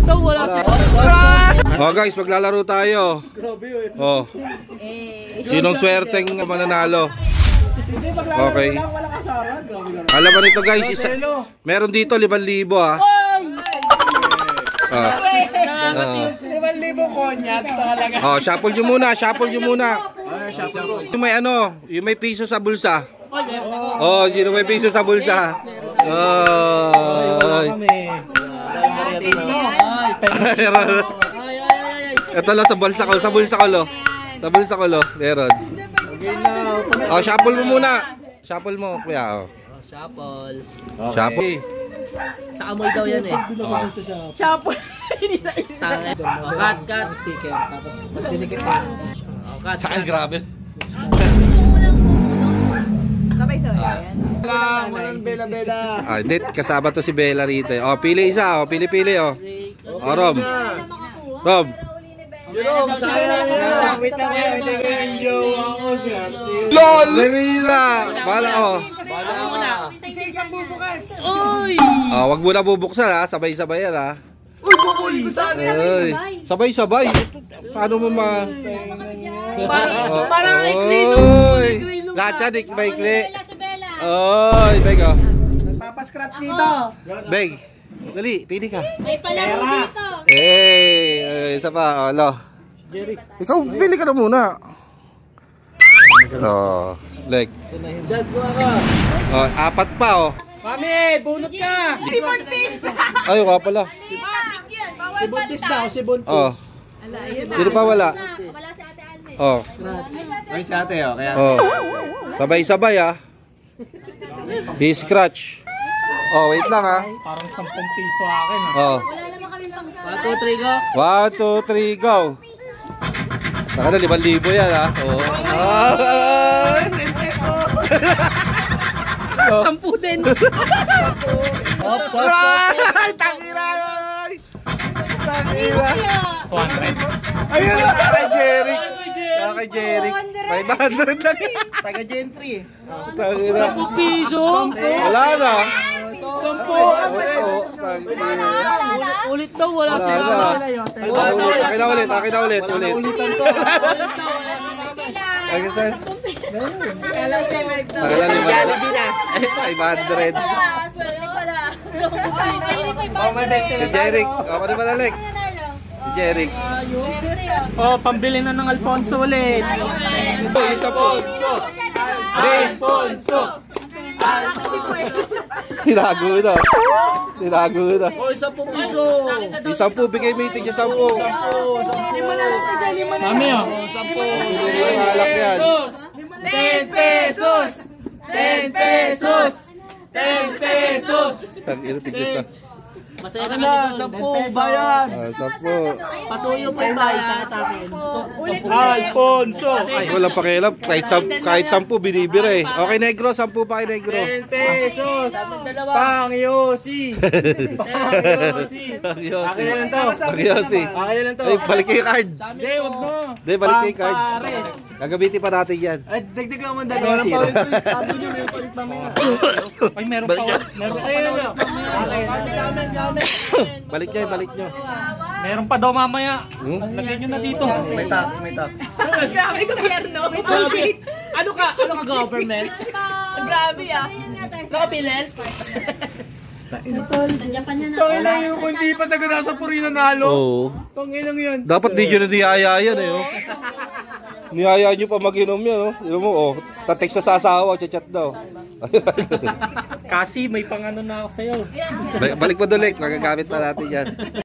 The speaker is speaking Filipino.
daw, wala siya. Oh guys, maglalaro tayo. Oh. Sinong swerteng mananalo? Okay. Alam mo nito guys, meron dito 5,000 ah. 5,000 konyat talaga. Oh, shuffle nyo muna, shuffle nyo muna. Yung may ano, yung may piso sa bulsa. Oh, sino may piso sa bulsa? Oh. Ito lang sa bulsa ko, sa bulsa ko lo. Sa bulsa ko lo, meron. Oh, shuffle mo muna. Shuffle mo, kuya. Oh. Shuffle. Shuffle. Sa amoy daw yan eh. Shuffle. Cut, cut. Sticker. Tapos magdidikit na. Cut. Saan grabe? Sabay-sabay yan. Walang bela-bela. Ah, hindi, kasama to si Bella rito. Oh, pili isa, oh, pili-pili oh. Oh, Rob. Rob. Jerome, sayang. Wait lang kayo. Wait lang yung jowa ko. LOL! Lemila! Bala oh. Isa-isang bubukas. Uy! Ah, wag mo na bubuksan ha, sabay-sabay yan ha. Uy, bukuli ko sa amin. Ay, sabay-sabay. Paano mo ma... Parang ikli Oy! Lahat yan, ikli. Oy, Beg oh. Nagpapascratch dito. Beg, dali, pili ka. May palaro dito. Isa pa, oh, lo. Ikaw, pili ka na muna. Oh, leg. Judge ko ako. Oh, 4 pa oh. Mami, bunot ka. Si Buntis. Ay, wala pala. Si Buntis daw, si Buntis. Oh. Sino pa wala? Wala si Ate Alme. Oh. Ay, si ate, oh. Kaya... Oh. Sabay-sabay ah. Scratch. Oh, wait lang ah. Parang 10 piso akin, ah. Oh. Wala naman kami pang 1, 2, 3, go. 1, 2, 3, go. Saka na 5,000 yan ah. Oh. Oh. 10 din. Ops. Ay, tangina! Tangina! 200. Ayun na, kay Jeric. Kay Jeric. 500 lang. Taga Gentry. Tangina. 10 piso. Wala na. 10. Ulit daw, wala Wala siya. na. Akin na ulit. Ulitan to. Ay, sir. Hello, Shemek. Tagalan 500. Swerte pala. Ay, hindi Si Jeric. Ako na malalik. Si Jeric. Oh, pambili na ng Alfonso ulit. Ito, isa po. Alfonso. Tinago na. Oh, 10 piso. Isang po, bigay mo yung tigya 10. Lima na lang taga, lima na lang. Mami oh. 10 alak yan. 10 pesos. 10 pesos. 10 pesos. Tangina, tigya Masaya kami dito. 10 bayan. 10. Pasuyo po yung bahay tsaka sa akin. Alfonso. Ay, walang pakialam. Kahit 10 binibira eh. Okay, negro. 10 pa kay negro. 10 pesos. Dalawa. Pang Yossi. Pang Yossi. Akin na lang to. Pag-yosi. Akin na lang to. Ay, balik yung card. Hindi, wag no. Hindi, balik yung card. Gagamitin pa natin yan. Ay, dagdagan mo dalawa ng paulit. Tato nyo, may palit mamaya. Ay, meron pa. Meron pa. Ayun nyo. Balik nyo. Meron pa daw mamaya. Lagyan nyo na dito. May tax. Grabe gobyerno. Ano ka government? Grabe ah. Nakapilel? Tangin lang yung kung di pa taga nasa Purina nalo. Oo. Tangin lang yun. Dapat di nyo na niyaya yan eh. Oh. Niyaya nyo pa mag-inom yan. Oh. Yun mo, oh. Tatext sa asawa, chat daw. Kasi may pangano na ako sa'yo. Balik mo doon, Lek. Magagamit pa natin yan.